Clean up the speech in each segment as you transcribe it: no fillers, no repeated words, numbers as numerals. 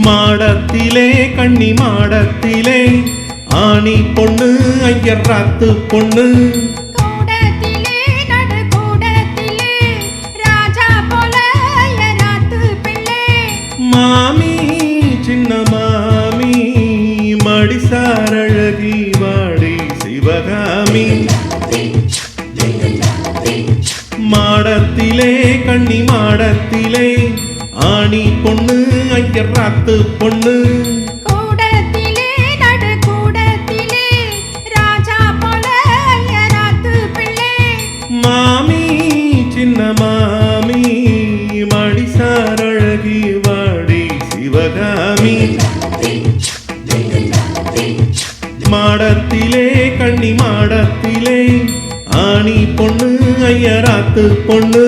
மாடத்திலே கண்ணி மாடத்திலே ஆணி பொண்ணு ஐயர் ராத்து பொண்ணு கூடத்திலே நடு கூடத்திலே ராஜா போல ராத்து பிள்ளை மாமி சின்ன மாமி மடிசாரழகி வாடி சிவகாமி மாடத்திலே கண்ணி மாடத்திலே ஆணி பொண்ணு ஐயர் ராத்து பொண்ணு கூடத்திலே நடு கூடத்திலே ராஜா போல ராத்து பிள்ளை மாமி சின்ன மாமி மடிசாரழகி வாடி சிவகாமி மாடத்திலே கண்ணி மாடத்திலே ஆணி பொண்ணு ஐயராத்து பொண்ணு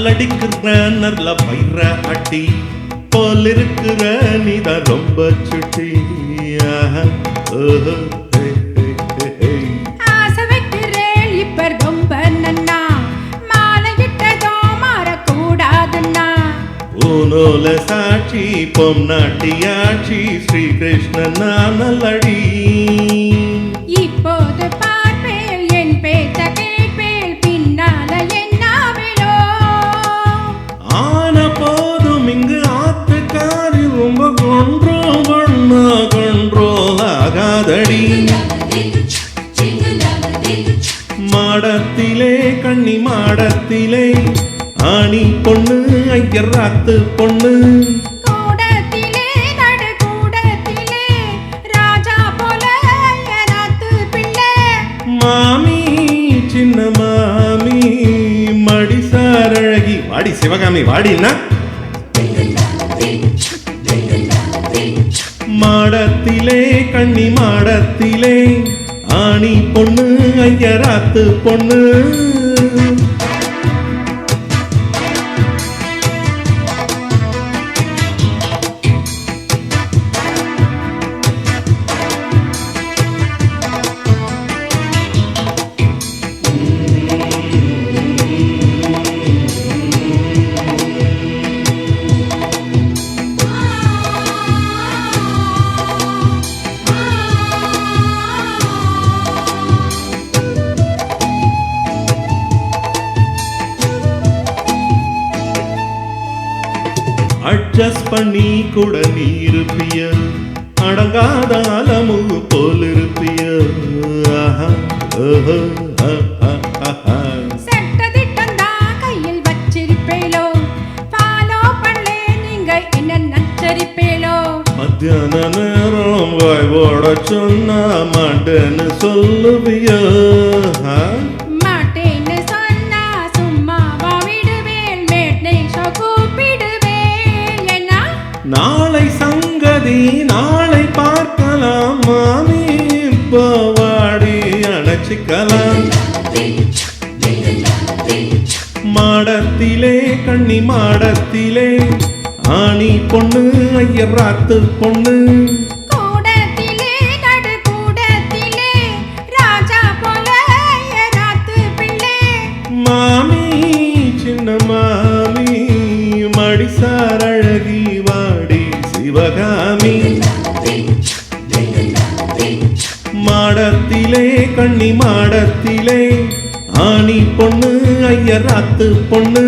அடிக்கிற நல்ல பயிர அட்டி போல் இருக்கிற நீதான் ரொம்ப சுட்டி ஆசை வைக்கிறேன் இப்ப ரொம்ப நன்னா மாலையிட்டதோ மாறக்கூடாதுன்னா பூனோல சாட்சி பொம்நாட்டியாட்சி ஸ்ரீகிருஷ்ணன் நல்லடி இப்போது பார்ப்பேல் என் பேச்ச கேட்பேல் பின்னால என்னாவிலோ ஆன போதும் இங்கு ஆத்துக்காரி ரொம்ப கொன்றோல் ஆகாதடி மாடத்திலே கண்ணி மாடத்திலே ஆணி பொண்ணு ஐயர் ராத்து பொண்ணு கூடத்திலே நடு கூடத்திலே ராஜா போல ராத்து பிள்ளை மாமி சின்ன மாமி மடிசாரழகி வாடி சிவகாமி வாடினா மாடத்திலே கண்ணி மாடத்திலே ஆணி பொண்ணு ஐயராத்து பொண்ணு அட்ஜஸ்ட் பண்ணி கூட நீ இருப்பிய அடங்காத அலமு போல் இருப்பிய சட்டதிட்டந்தா கையில் வச்சிருப்பேலோ ஃபாலோ பண்ணலே நீங்க என்ன நச்சரிப்பேலோ மத்தியான நேரம் வாய்வோட சொன்னா மாட்டேன்னு சொல்லுவிய மாட்டேன்னு சொன்னா சும்மாவா விடுவேன் மேட்டை கூப்பிடுவேன் என்ன நாளை சங்கதி நாளை பார்க்கலாம் மாமி வாடி அணைச்சிக்கலாம் மாடத்திலே கண்ணி மாடத்திலே ஆணி பொண்ணு ஐயர் ராத்து பொண்ணு கூடத்திலே நடு கூடத்திலே ராஜா போல ராத்து பிள்ளை மாமி சின்ன மாமி மடிசாரழகி வாடி சிவகாமி மாடத்திலே கண்ணி மாடத்திலே ஆணி பொண்ணு ஐயர் ராத்து பொண்ணு